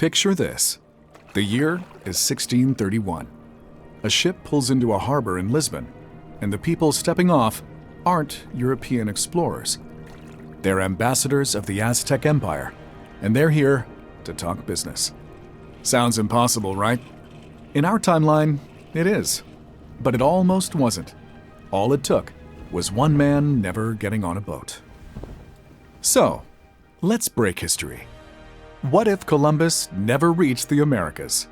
Picture this. The year is 1631. A ship pulls into a harbor in Lisbon, and the people stepping off aren't European explorers. They're ambassadors of the Aztec Empire, and they're here to talk business. Sounds impossible, right? In our timeline, it is. But it almost wasn't. All it took was one man never getting on a boat. So, let's break history. What if Columbus never reached the Americas?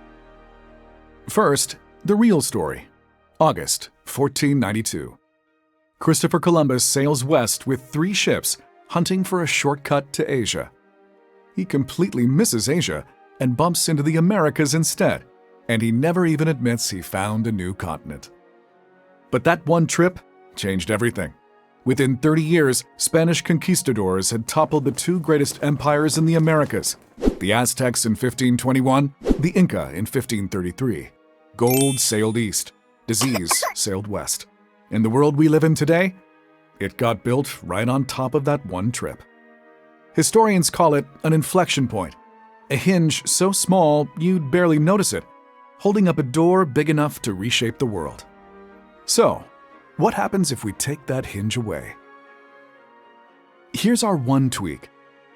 First, the real story. August 1492. Christopher Columbus sails west with 3 ships, hunting for a shortcut to Asia. He completely misses Asia and bumps into the Americas instead, and he never even admits he found a new continent. But that one trip changed everything. Within 30 years, Spanish conquistadors had toppled the 2 greatest empires in the Americas, the Aztecs in 1521, the Inca in 1533. Gold sailed east, disease sailed west. In the world we live in today, it got built right on top of that one trip. Historians call it an inflection point, a hinge so small you'd barely notice it, holding up a door big enough to reshape the world. So, what happens if we take that hinge away? Here's our one tweak.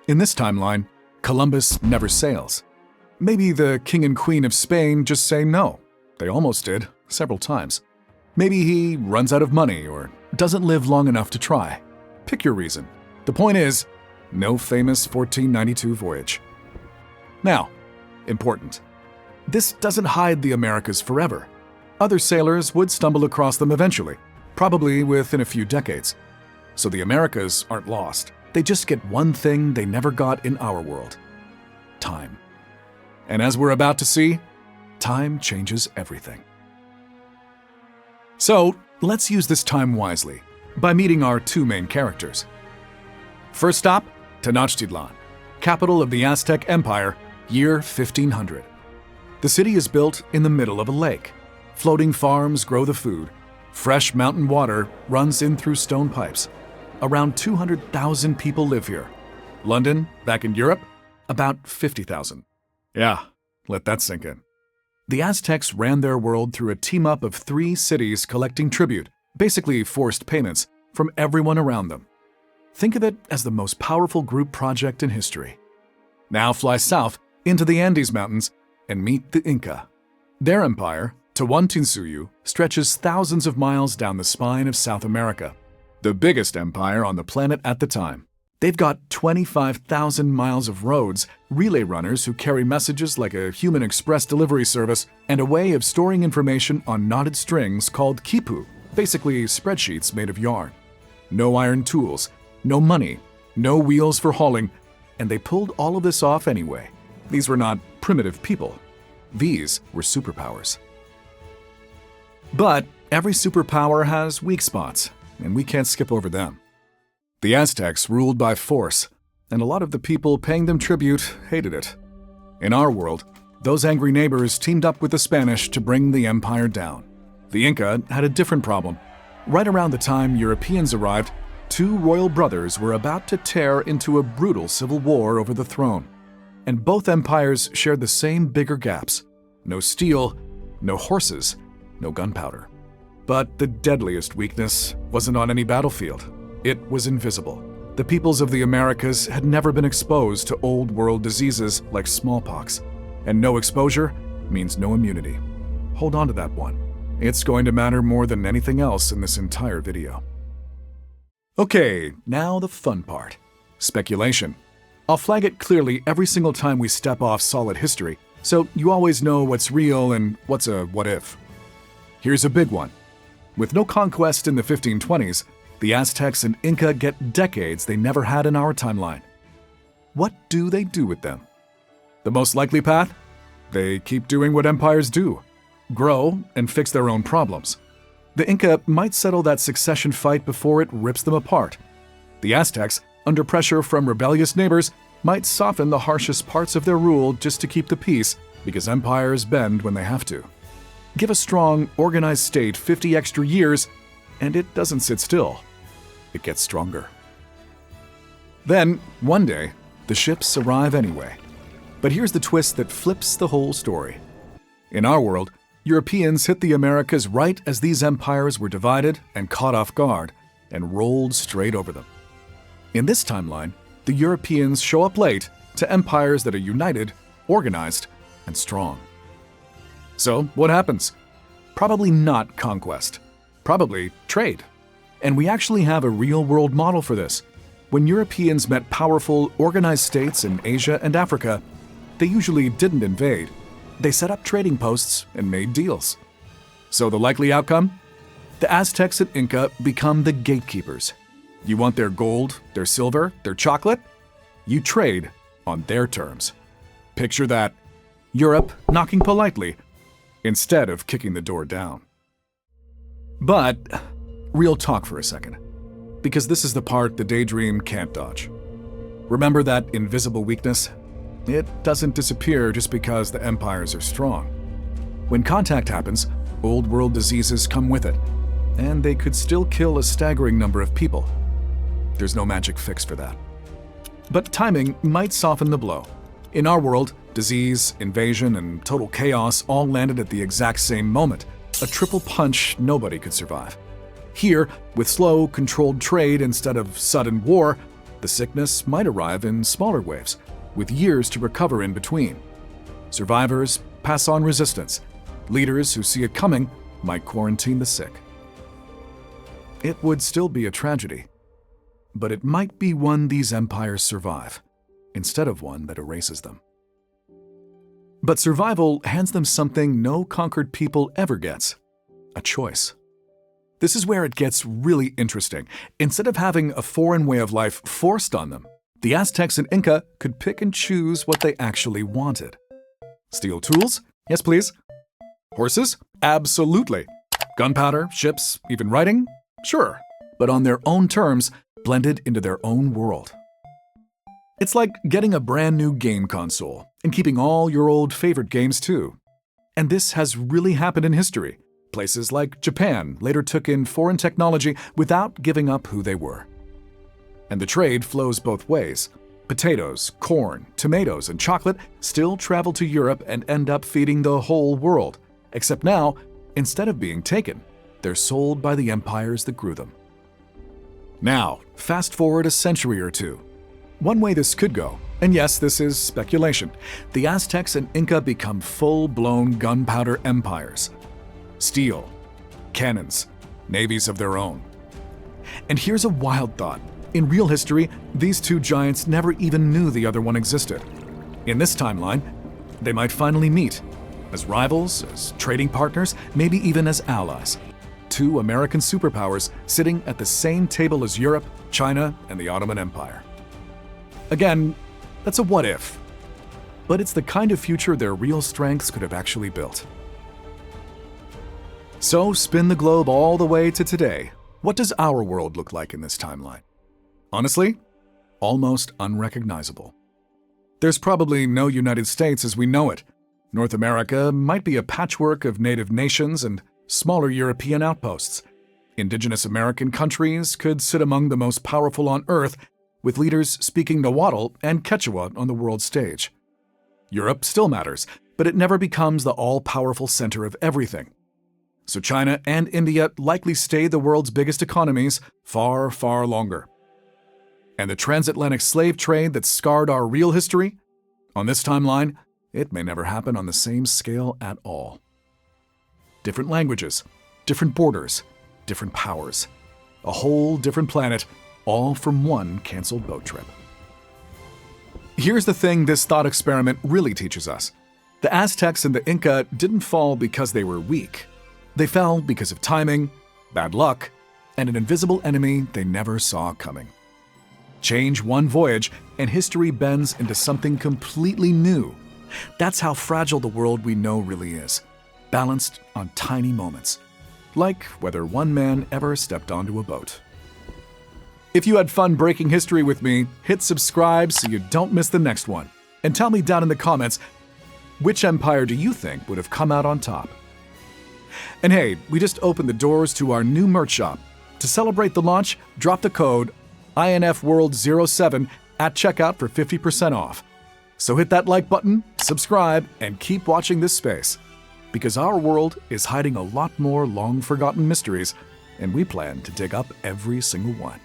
In this timeline, Columbus never sails. Maybe the king and queen of Spain just say no. They almost did, several times. Maybe he runs out of money or doesn't live long enough to try. Pick your reason. The point is, no famous 1492 voyage. Now, important. This doesn't hide the Americas forever. Other sailors would stumble across them eventually, probably within a few decades. So the Americas aren't lost. They just get one thing they never got in our world: time. And as we're about to see, time changes everything. So, let's use this time wisely by meeting our 2 main characters. First stop, Tenochtitlan, capital of the Aztec Empire, year 1500. The city is built in the middle of a lake. Floating farms grow the food. Fresh mountain water runs in through stone pipes. Around 200,000 people live here. London, back in Europe, about 50,000. Yeah, let that sink in. The Aztecs ran their world through a team-up of 3 cities collecting tribute, basically forced payments, from everyone around them. Think of it as the most powerful group project in history. Now fly south into the Andes Mountains and meet the Inca. Their empire, Tawantinsuyu, stretches thousands of miles down the spine of South America, the biggest empire on the planet at the time. They've got 25,000 miles of roads, relay runners who carry messages like a human express delivery service, and a way of storing information on knotted strings called quipu, basically spreadsheets made of yarn. No iron tools, no money, no wheels for hauling, and they pulled all of this off anyway. These were not primitive people. These were superpowers. But every superpower has weak spots, and we can't skip over them. The Aztecs ruled by force, and a lot of the people paying them tribute hated it. In our world, those angry neighbors teamed up with the Spanish to bring the empire down. The Inca had a different problem. Right around the time Europeans arrived, 2 royal brothers were about to tear into a brutal civil war over the throne. And both empires shared the same bigger gaps: no steel, no horses, no gunpowder. But the deadliest weakness wasn't on any battlefield. It was invisible. The peoples of the Americas had never been exposed to old world diseases like smallpox. And no exposure means no immunity. Hold on to that one. It's going to matter more than anything else in this entire video. Okay, now the fun part. Speculation. I'll flag it clearly every single time we step off solid history, so you always know what's real and what's a what if. Here's a big one. With no conquest in the 1520s, the Aztecs and Inca get decades they never had in our timeline. What do they do with them? The most likely path? They keep doing what empires do: grow and fix their own problems. The Inca might settle that succession fight before it rips them apart. The Aztecs, under pressure from rebellious neighbors, might soften the harshest parts of their rule just to keep the peace, because empires bend when they have to. Give a strong, organized state 50 extra years, and it doesn't sit still. It gets stronger. Then, one day, the ships arrive anyway. But here's the twist that flips the whole story. In our world, Europeans hit the Americas right as these empires were divided and caught off guard, and rolled straight over them. In this timeline, the Europeans show up late to empires that are united, organized, and strong. So, what happens? Probably not conquest. Probably trade. And we actually have a real-world model for this. When Europeans met powerful, organized states in Asia and Africa, they usually didn't invade. They set up trading posts and made deals. So the likely outcome? The Aztecs and Inca become the gatekeepers. You want their gold, their silver, their chocolate? You trade on their terms. Picture that. Europe knocking politely instead of kicking the door down. But real talk for a second, because this is the part the daydream can't dodge. Remember that invisible weakness? It doesn't disappear just because the empires are strong. When contact happens, old world diseases come with it, and they could still kill a staggering number of people. There's no magic fix for that. But timing might soften the blow. In our world, disease, invasion, and total chaos all landed at the exact same moment, a triple punch nobody could survive. Here, with slow, controlled trade instead of sudden war, the sickness might arrive in smaller waves, with years to recover in between. Survivors pass on resistance. Leaders who see it coming might quarantine the sick. It would still be a tragedy, but it might be one these empires survive, instead of one that erases them. But survival hands them something no conquered people ever gets: a choice. This is where it gets really interesting. Instead of having a foreign way of life forced on them, the Aztecs and Inca could pick and choose what they actually wanted. Steel tools? Yes, please. Horses? Absolutely. Gunpowder, ships, even writing? Sure. But on their own terms, blended into their own world. It's like getting a brand new game console and keeping all your old favorite games too. And this has really happened in history. Places like Japan later took in foreign technology without giving up who they were. And the trade flows both ways. Potatoes, corn, tomatoes, and chocolate still travel to Europe and end up feeding the whole world. Except now, instead of being taken, they're sold by the empires that grew them. Now, fast forward a century or two. One way this could go, and yes, this is speculation, the Aztecs and Inca become full-blown gunpowder empires. Steel, cannons, navies of their own. And here's a wild thought. In real history, these two giants never even knew the other one existed. In this timeline, they might finally meet, as rivals, as trading partners, maybe even as allies. Two American superpowers sitting at the same table as Europe, China, and the Ottoman Empire. Again, that's a what if. But it's the kind of future their real strengths could have actually built. So spin the globe all the way to today. What does our world look like in this timeline? Honestly, almost unrecognizable. There's probably no United States as we know it. North America might be a patchwork of native nations and smaller European outposts. Indigenous American countries could sit among the most powerful on Earth, with leaders speaking Nahuatl and Quechua on the world stage. Europe still matters, but it never becomes the all-powerful center of everything. So China and India likely stay the world's biggest economies far, far longer. And the transatlantic slave trade that scarred our real history? On this timeline, it may never happen on the same scale at all. Different languages, different borders, different powers. A whole different planet, all from one canceled boat trip. Here's the thing this thought experiment really teaches us. The Aztecs and the Inca didn't fall because they were weak. They fell because of timing, bad luck, and an invisible enemy they never saw coming. Change one voyage, and history bends into something completely new. That's how fragile the world we know really is, balanced on tiny moments, like whether one man ever stepped onto a boat. If you had fun breaking history with me, hit subscribe so you don't miss the next one. And tell me down in the comments, which empire do you think would have come out on top? And hey, we just opened the doors to our new merch shop. To celebrate the launch, drop the code INFWorld07 at checkout for 50% off. So hit that like button, subscribe, and keep watching this space. Because our world is hiding a lot more long-forgotten mysteries, and we plan to dig up every single one.